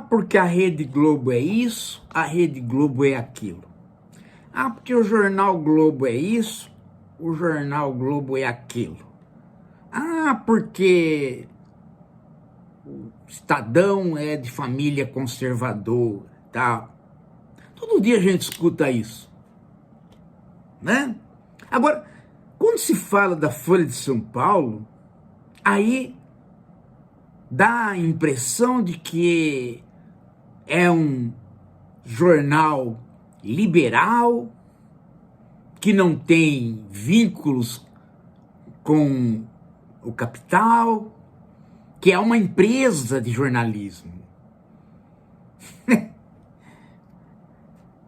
porque a Rede Globo é isso, a Rede Globo é aquilo. Ah, porque o Jornal Globo é isso, o Jornal Globo é aquilo. Ah, porque o Estadão é de família conservadora, tá? Todo dia a gente escuta isso, né? Agora, quando se fala da Folha de São Paulo, aí dá a impressão de que é um jornal liberal, que não tem vínculos com o capital, que é uma empresa de jornalismo.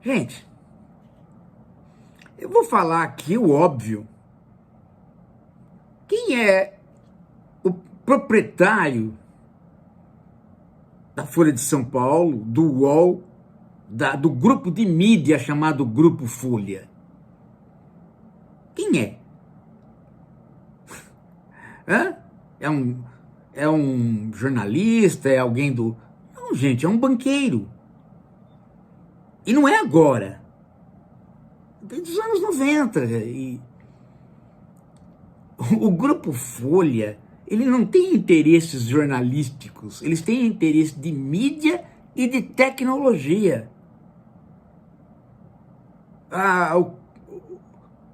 Gente, eu vou falar aqui o óbvio. Quem é o proprietário da Folha de São Paulo, do UOL, do grupo de mídia chamado Grupo Folha? Quem é? Hã? É um jornalista? É alguém do... Não, gente, é um banqueiro. E não é agora. Desde os anos 90. E o Grupo Folha, ele não tem interesses jornalísticos, eles têm interesse de mídia e de tecnologia.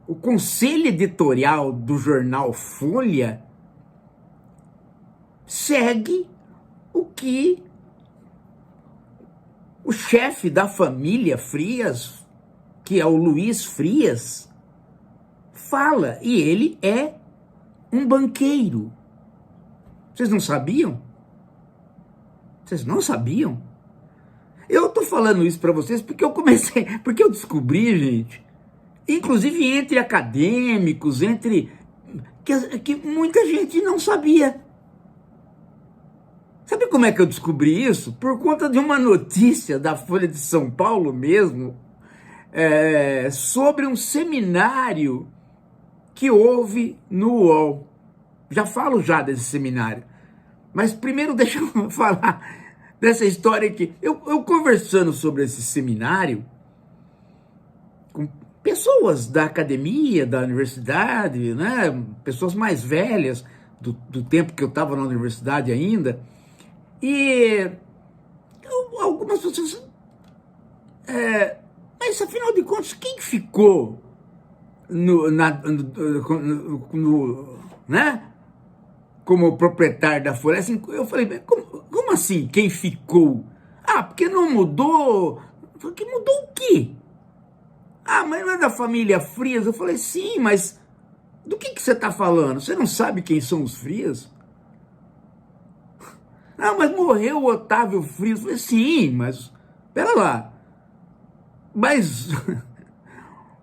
O conselho editorial do jornal Folha segue o que o chefe da família Frias, que é o Luiz Frias, fala, e ele é um banqueiro. Vocês não sabiam? Vocês não sabiam? Eu tô falando isso para vocês porque porque eu descobri, gente, inclusive entre acadêmicos, que muita gente não sabia. Sabe como é que eu descobri isso? Por conta de uma notícia da Folha de São Paulo mesmo, sobre um seminário que houve no UOL. Já falo desse seminário. Mas primeiro deixa eu falar dessa história aqui. Eu conversando sobre esse seminário com pessoas da academia, da universidade, né? Pessoas mais velhas, do tempo que eu estava na universidade ainda. E algumas pessoas... mas afinal de contas, quem ficou né, como proprietário da Folha? Assim, eu falei, como assim, quem ficou? Ah, porque não mudou. Eu falei, que mudou o quê? Ah, mas não é da família Frias? Eu falei, sim, mas do que você está falando? Você não sabe quem são os Frias? Ah, mas morreu o Otávio Frias. Eu falei, sim, mas pera lá. Mas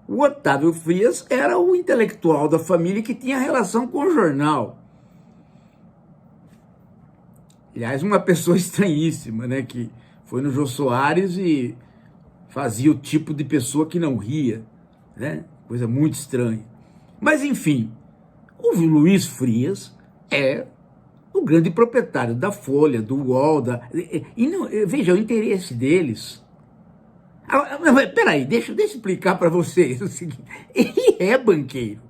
o Otávio Frias era o intelectual da família que tinha relação com o jornal. Aliás, uma pessoa estranhíssima, né? Que foi no Jô Soares e fazia o tipo de pessoa que não ria, né? Coisa muito estranha. Mas, enfim, o Luiz Frias é o grande proprietário da Folha, do UOL, e não, veja, o interesse deles... Peraí, deixa eu explicar para vocês o seguinte. Ele é banqueiro.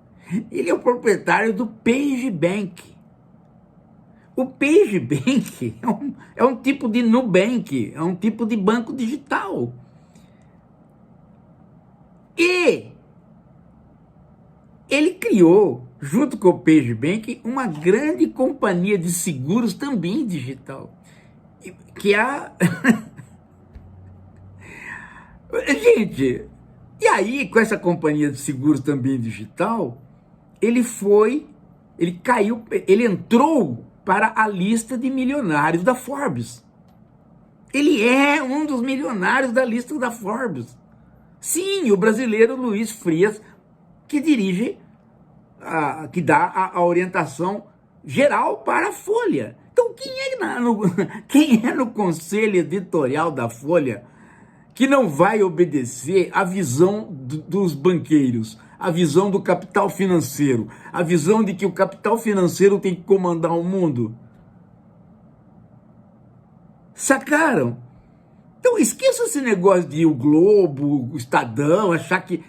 Ele é o proprietário do PageBank. O PageBank é um tipo de Nubank, é um tipo de banco digital. E ele criou, junto com o PageBank, uma grande companhia de seguros também digital. Que é a... Gente, e aí com essa companhia de seguros também digital, ele entrou para a lista de milionários da Forbes. Ele é um dos milionários da lista da Forbes. Sim, o brasileiro Luiz Frias, que dirige, que dá a orientação geral para a Folha. Então, quem é no conselho editorial da Folha que não vai obedecer à visão dos banqueiros, à visão do capital financeiro, à visão de que o capital financeiro tem que comandar o mundo? Sacaram? Então esqueça esse negócio de o Globo, o Estadão, achar que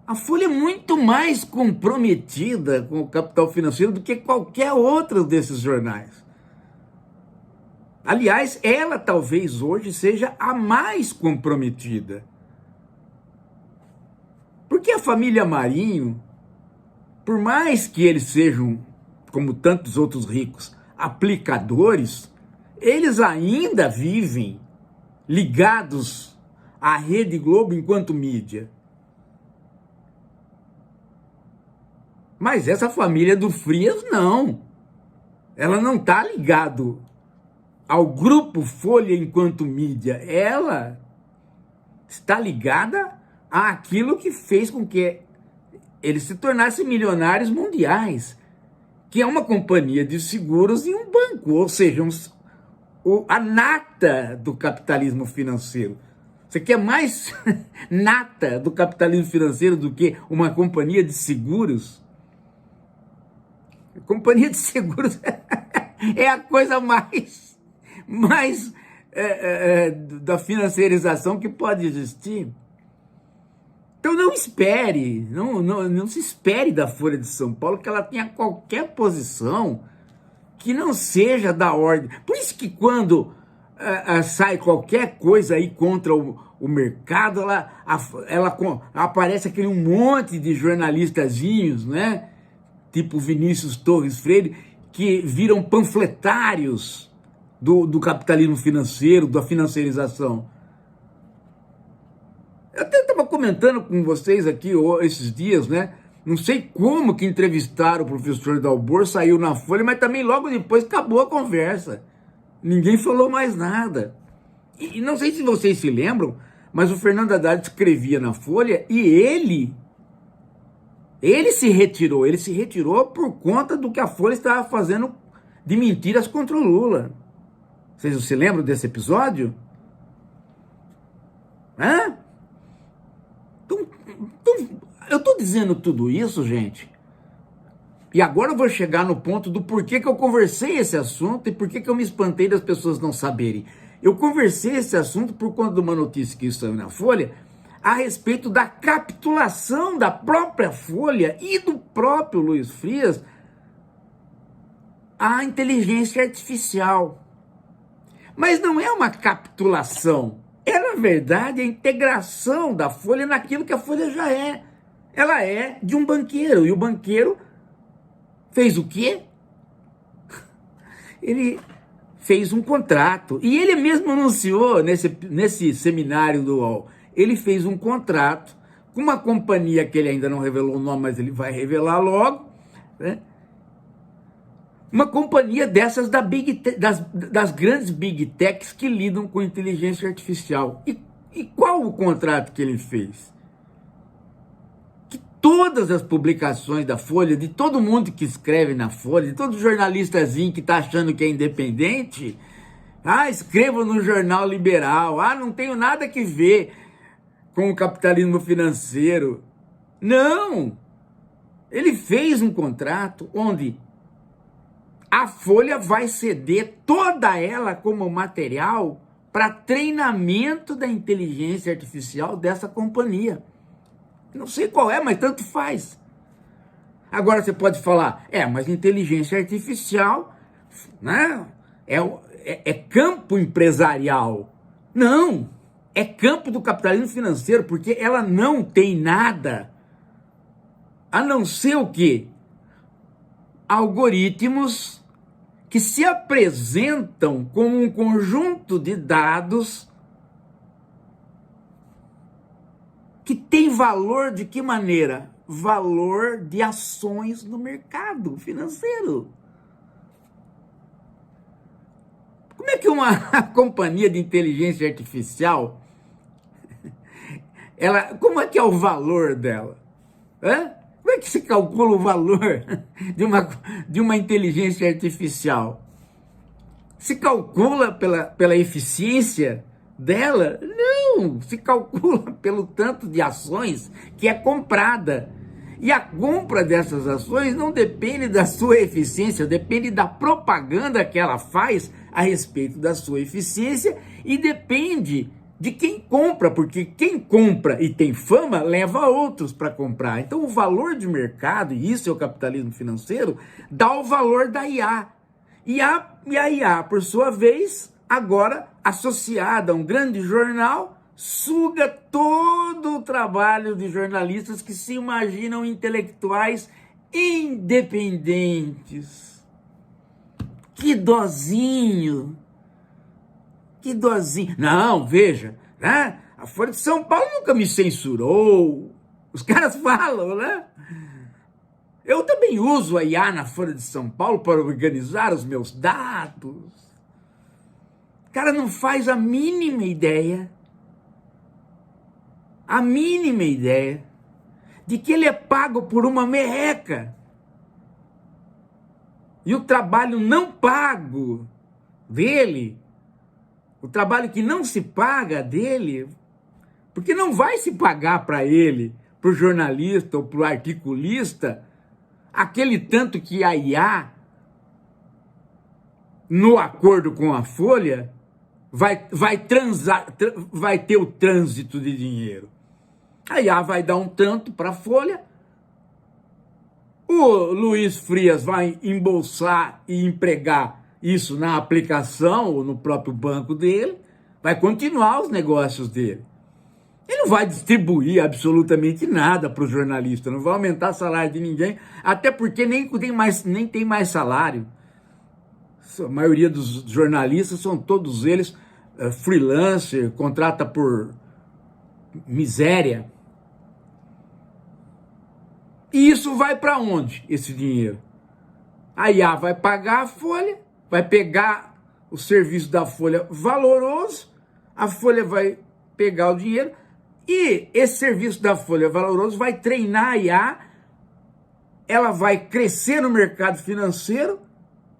a Folha é muito mais comprometida com o capital financeiro do que qualquer outro desses jornais. Aliás, ela talvez hoje seja a mais comprometida. Porque a família Marinho, por mais que eles sejam, como tantos outros ricos, aplicadores, eles ainda vivem ligados à Rede Globo enquanto mídia. Mas essa família do Frias não. Ela não está ligada ao grupo Folha enquanto mídia. Ela está ligada àquilo que fez com que eles se tornassem milionários mundiais, que é uma companhia de seguros e um banco, ou seja, a nata do capitalismo financeiro. Você quer mais nata do capitalismo financeiro do que uma companhia de seguros? Companhia de seguros é a coisa mais da financiarização que pode existir. Então não espere, não se espere da Folha de São Paulo que ela tenha qualquer posição que não seja da ordem. Por isso que quando sai qualquer coisa aí contra o mercado, aparece aquele um monte de jornalistazinhos, né? Tipo Vinícius Torres Freire, que viram panfletários do capitalismo financeiro, da financiarização. Eu até estava comentando com vocês aqui esses dias, né? Não sei como que entrevistaram o professor Dalbor, saiu na Folha, mas também logo depois acabou a conversa. Ninguém falou mais nada. E não sei se vocês se lembram, mas o Fernando Haddad escrevia na Folha e ele se retirou por conta do que a Folha estava fazendo de mentiras contra o Lula. Vocês se lembram desse episódio? Hã? Então, eu estou dizendo tudo isso, gente, e agora eu vou chegar no ponto do porquê que eu conversei esse assunto e porquê que eu me espantei das pessoas não saberem. Eu conversei esse assunto por conta de uma notícia que saiu na Folha a respeito da capitulação da própria Folha e do próprio Luiz Frias à inteligência artificial. Mas não é uma capitulação, é na verdade a integração da Folha naquilo que a Folha já é. Ela é de um banqueiro, e o banqueiro fez o quê? Ele fez um contrato, e ele mesmo anunciou nesse seminário do UOL, ele fez um contrato com uma companhia que ele ainda não revelou o nome, mas ele vai revelar logo, né? Uma companhia dessas das grandes Big Techs que lidam com inteligência artificial. E qual o contrato que ele fez? Que todas as publicações da Folha, de todo mundo que escreve na Folha, de todo jornalistazinho que está achando que é independente, escrevo no jornal liberal, não tenho nada que ver com o capitalismo financeiro. Não! Ele fez um contrato onde a Folha vai ceder toda ela como material para treinamento da inteligência artificial dessa companhia. Não sei qual é, mas tanto faz. Agora você pode falar, mas inteligência artificial, né, é campo empresarial. Não, é campo do capitalismo financeiro, porque ela não tem nada a não ser o quê? Algoritmos que se apresentam como um conjunto de dados que tem valor de que maneira? Valor de ações no mercado financeiro. Como é que uma companhia de inteligência artificial, como é que é o valor dela? Como é que se calcula o valor de uma inteligência artificial? Se calcula pela eficiência dela? Não, se calcula pelo tanto de ações que é comprada. E a compra dessas ações não depende da sua eficiência, depende da propaganda que ela faz a respeito da sua eficiência e depende de quem compra, porque quem compra e tem fama leva outros para comprar. Então o valor de mercado, e isso é o capitalismo financeiro, dá o valor da IA. E a IA, por sua vez, agora associada a um grande jornal, suga todo o trabalho de jornalistas que se imaginam intelectuais independentes. Que dozinho! Que dozinho! Não, veja, né? A Folha de São Paulo nunca me censurou. Os caras falam, né? Eu também uso a IA na Folha de São Paulo para organizar os meus dados. O cara não faz a mínima ideia de que ele é pago por uma merreca. E o trabalho não pago dele, o trabalho que não se paga dele, porque não vai se pagar para ele, para o jornalista ou para o articulista, aquele tanto que a IA, no acordo com a Folha, vai ter o trânsito de dinheiro. A IA vai dar um tanto para a Folha, o Luiz Frias vai embolsar e empregar isso na aplicação ou no próprio banco dele, vai continuar os negócios dele. Ele não vai distribuir absolutamente nada para o jornalista, não vai aumentar o salário de ninguém, até porque nem tem mais salário. A maioria dos jornalistas são todos eles freelancer, contrata por miséria. E isso vai para onde, esse dinheiro? A IA vai pagar a Folha, vai pegar o serviço da Folha valoroso, a Folha vai pegar o dinheiro, e esse serviço da Folha valoroso vai treinar a IA, ela vai crescer no mercado financeiro,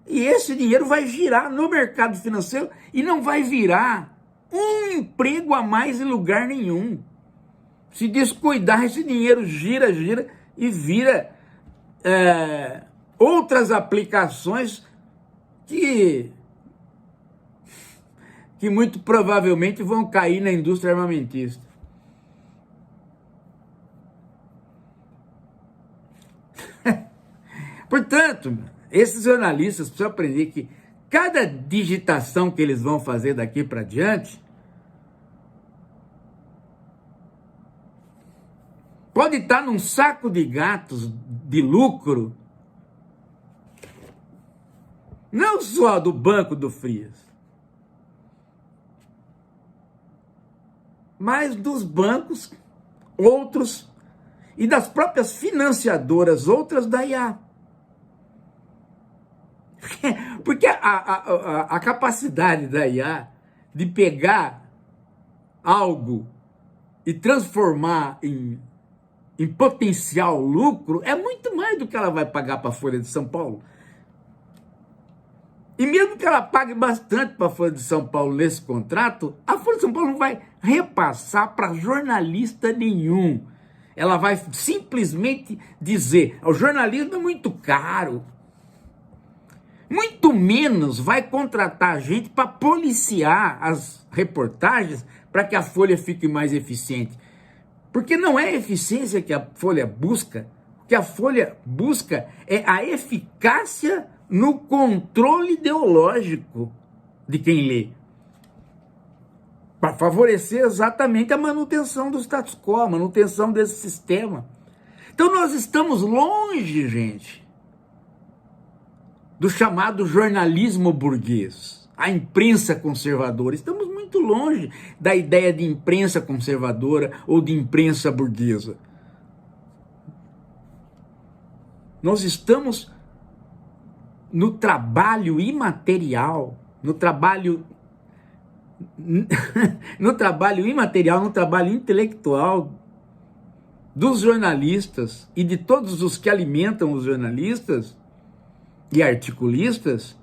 e esse dinheiro vai girar no mercado financeiro e não vai virar um emprego a mais em lugar nenhum. Se descuidar, esse dinheiro gira e vira outras aplicações que muito provavelmente vão cair na indústria armamentista. Portanto, esses jornalistas precisam aprender que cada digitação que eles vão fazer daqui para diante pode estar num saco de gatos de lucro, não só do Banco do Frias, mas dos bancos, outros, e das próprias financiadoras, outras da IA. Porque a capacidade da IA de pegar algo e transformar em potencial lucro é muito mais do que ela vai pagar para a Folha de São Paulo. E mesmo que ela pague bastante para a Folha de São Paulo nesse contrato, a Folha de São Paulo não vai repassar para jornalista nenhum. Ela vai simplesmente dizer: o jornalismo é muito caro. Muito menos vai contratar gente para policiar as reportagens para que a Folha fique mais eficiente. Porque não é a eficiência que a Folha busca. O que a Folha busca é a eficácia no controle ideológico de quem lê, para favorecer exatamente a manutenção do status quo, a manutenção desse sistema. Então nós estamos longe, gente, do chamado jornalismo burguês, a imprensa conservadora. Estamos muito longe da ideia de imprensa conservadora ou de imprensa burguesa. Nós estamos no trabalho imaterial, no trabalho imaterial, no trabalho intelectual dos jornalistas e de todos os que alimentam os jornalistas e articulistas.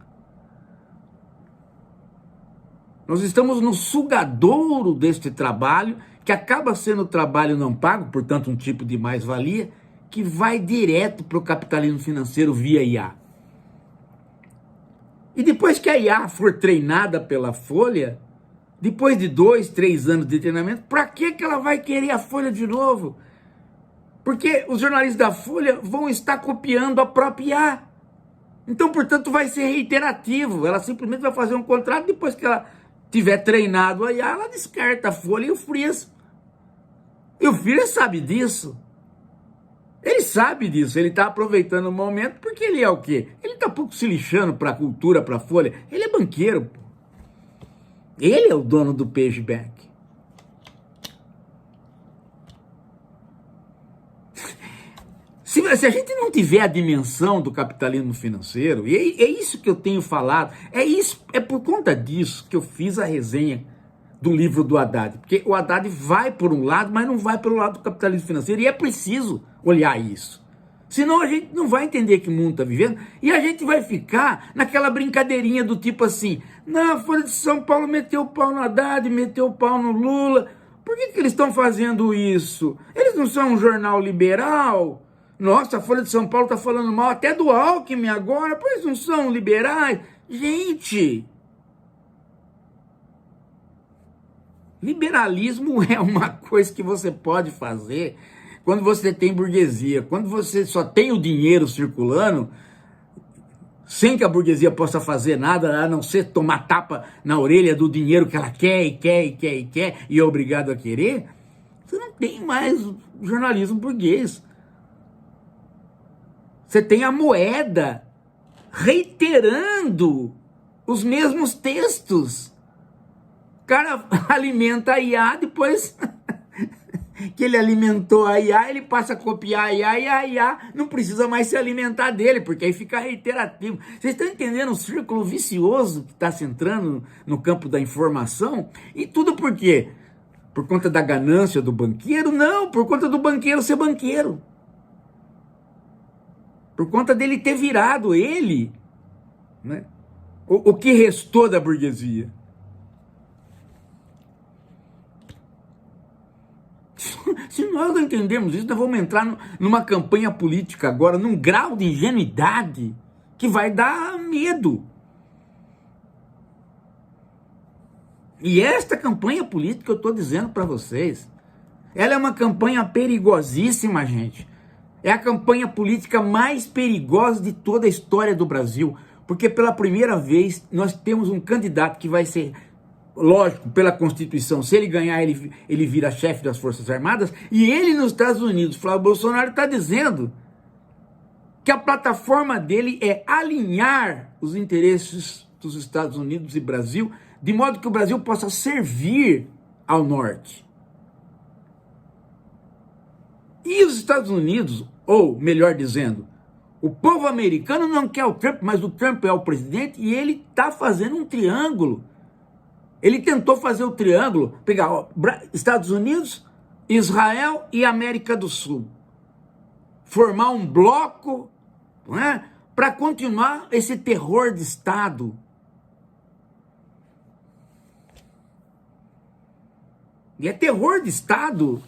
Nós estamos no sugadouro deste trabalho, que acaba sendo trabalho não pago, portanto um tipo de mais-valia, que vai direto para o capitalismo financeiro via IA. E depois que a IA for treinada pela Folha, depois de 2, 3 anos de treinamento, para que ela vai querer a Folha de novo? Porque os jornalistas da Folha vão estar copiando a própria IA. Então, portanto, vai ser reiterativo. Ela simplesmente vai fazer um contrato, depois que ela tiver treinado a IA, ela descarta a Folha e o Frias. E o Frias sabe disso. Ele sabe disso, ele está aproveitando o momento, porque ele é o quê? Ele está pouco se lixando para a cultura, para a Folha. Ele é banqueiro, pô. Ele é o dono do PageBank. Se a gente não tiver a dimensão do capitalismo financeiro, e é isso que eu tenho falado, é por conta disso que eu fiz a resenha do livro do Haddad, porque o Haddad vai por um lado, mas não vai pelo lado do capitalismo financeiro, e é preciso olhar isso. Senão a gente não vai entender que mundo está vivendo, e a gente vai ficar naquela brincadeirinha do tipo assim, não, a Folha de São Paulo meteu o pau no Haddad, meteu o pau no Lula. Por que eles estão fazendo isso? Eles não são um jornal liberal? Nossa, a Folha de São Paulo está falando mal até do Alckmin agora, pois não são liberais? Gente, liberalismo é uma coisa que você pode fazer quando você tem burguesia. Quando você só tem o dinheiro circulando, sem que a burguesia possa fazer nada, a não ser tomar tapa na orelha do dinheiro que ela quer, e é obrigado a querer, você não tem mais jornalismo burguês. Você tem a moeda reiterando os mesmos textos. O cara alimenta a IA, depois que ele alimentou a IA, ele passa a copiar a IA, e a IA não precisa mais se alimentar dele, porque aí fica reiterativo. Vocês estão entendendo o círculo vicioso que está se entrando no campo da informação? E tudo por quê? Por conta da ganância do banqueiro? Não, por conta do banqueiro ser banqueiro. Por conta dele ter virado ele, né, o que restou da burguesia. Se nós não entendemos isso, nós vamos entrar numa campanha política agora, num grau de ingenuidade que vai dar medo. E esta campanha política, eu estou dizendo para vocês, ela é uma campanha perigosíssima, gente. É a campanha política mais perigosa de toda a história do Brasil, porque pela primeira vez nós temos um candidato que vai ser, lógico, pela Constituição, se ele ganhar, ele vira chefe das Forças Armadas, e ele nos Estados Unidos, Flávio Bolsonaro, está dizendo que a plataforma dele é alinhar os interesses dos Estados Unidos e Brasil, de modo que o Brasil possa servir ao norte. E os Estados Unidos, ou melhor dizendo, o povo americano não quer o Trump, mas o Trump é o presidente e ele está fazendo um triângulo. Ele tentou fazer o triângulo, pegar Estados Unidos, Israel e América do Sul. Formar um bloco, não é, para continuar esse terror de Estado. E é terror de Estado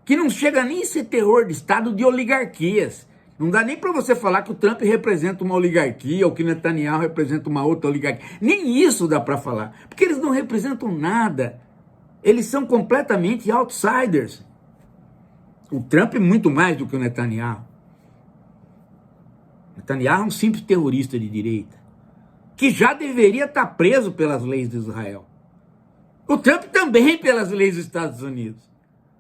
que não chega nem a ser terror de Estado de oligarquias. Não dá nem para você falar que o Trump representa uma oligarquia ou que Netanyahu representa uma outra oligarquia. Nem isso dá para falar, porque eles não representam nada. Eles são completamente outsiders. O Trump é muito mais do que o Netanyahu. Netanyahu é um simples terrorista de direita, que já deveria estar preso pelas leis de Israel. O Trump também pelas leis dos Estados Unidos.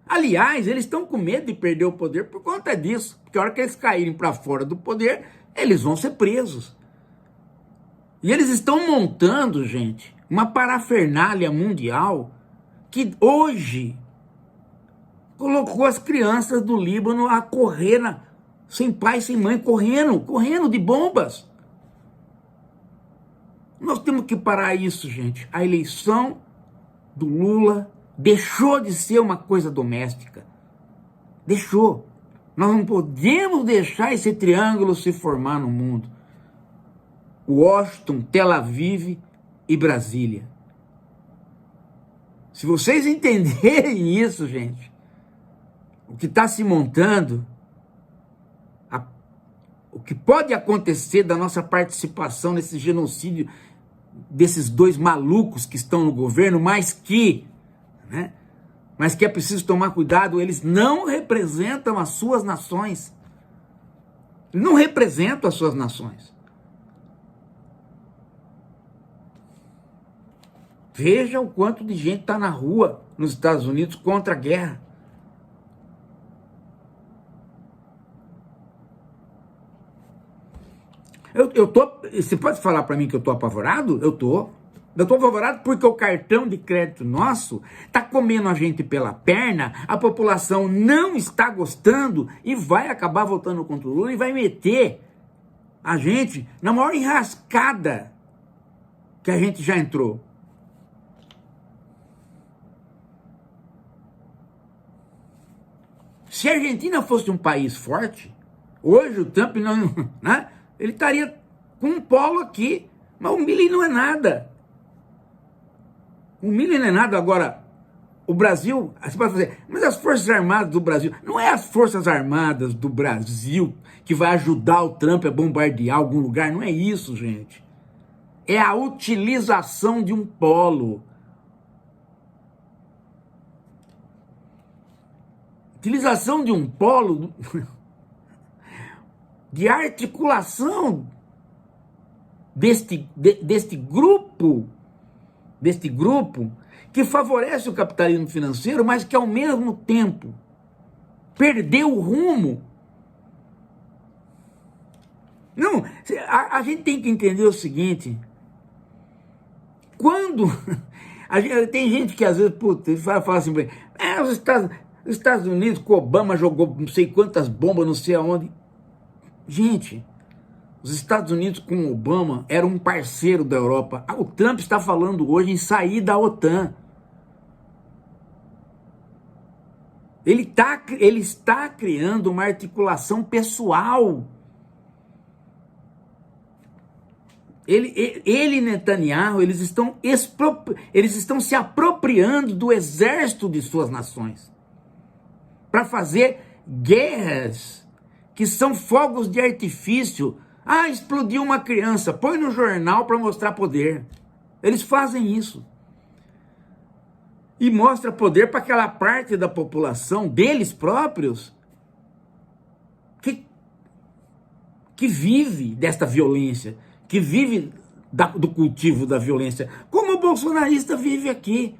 Aliás, eles estão com medo de perder o poder por conta disso. Porque a hora que eles caírem para fora do poder, eles vão ser presos. E eles estão montando, gente, uma parafernália mundial que hoje colocou as crianças do Líbano a correr, sem pai, sem mãe, correndo de bombas. Nós temos que parar isso, gente. A eleição do Lula deixou de ser uma coisa doméstica. Deixou. Nós não podemos deixar esse triângulo se formar no mundo. Washington, Tel Aviv e Brasília. Se vocês entenderem isso, gente, o que está se montando, o que pode acontecer da nossa participação nesse genocídio desses dois malucos que estão no governo, mas que é preciso tomar cuidado, eles não representam as suas nações. Não representam as suas nações. Veja o quanto de gente está na rua nos Estados Unidos contra a guerra. Você pode falar para mim que eu estou apavorado? Eu estou apavorado porque o cartão de crédito nosso está comendo a gente pela perna, a população não está gostando e vai acabar votando contra o Lula e vai meter a gente na maior enrascada que a gente já entrou. Se a Argentina fosse um país forte, hoje o Trump não, ele estaria com um polo aqui, mas o Milley não é nada. O Milley não é nada. Agora, o Brasil, você pode fazer, mas as Forças Armadas do Brasil, não é as Forças Armadas do Brasil que vai ajudar o Trump a bombardear algum lugar, não é isso, gente. É a utilização de um polo. Utilização de um polo de articulação deste grupo que favorece o capitalismo financeiro, mas que ao mesmo tempo perdeu o rumo. Não, a gente tem que entender o seguinte: quando tem gente que às vezes fala assim, os Estados Unidos, que o Obama jogou não sei quantas bombas, não sei aonde. Gente, os Estados Unidos com o Obama era um parceiro da Europa. O Trump está falando hoje em sair da OTAN. Ele está criando uma articulação pessoal. Ele e Netanyahu, eles estão se apropriando do exército de suas nações para fazer guerras que são fogos de artifício. Explodiu uma criança, põe no jornal para mostrar poder. Eles fazem isso. E mostra poder para aquela parte da população deles próprios que vive desta violência, que vive do cultivo da violência, como o bolsonarista vive aqui.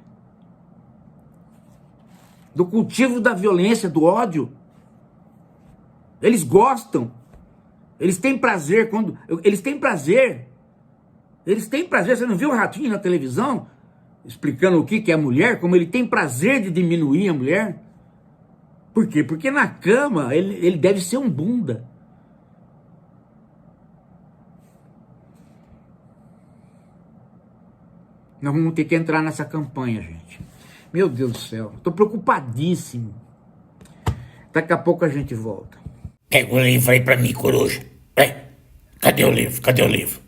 Do cultivo da violência, do ódio. Eles gostam. Eles têm prazer quando... Eles têm prazer. Você não viu o Ratinho na televisão? Explicando o que é a mulher? Como ele tem prazer de diminuir a mulher? Por quê? Porque na cama ele deve ser um bunda. Nós vamos ter que entrar nessa campanha, gente. Meu Deus do céu. Estou preocupadíssimo. Daqui a pouco a gente volta. Pega o livro aí pra mim, coruja. Cadê o livro?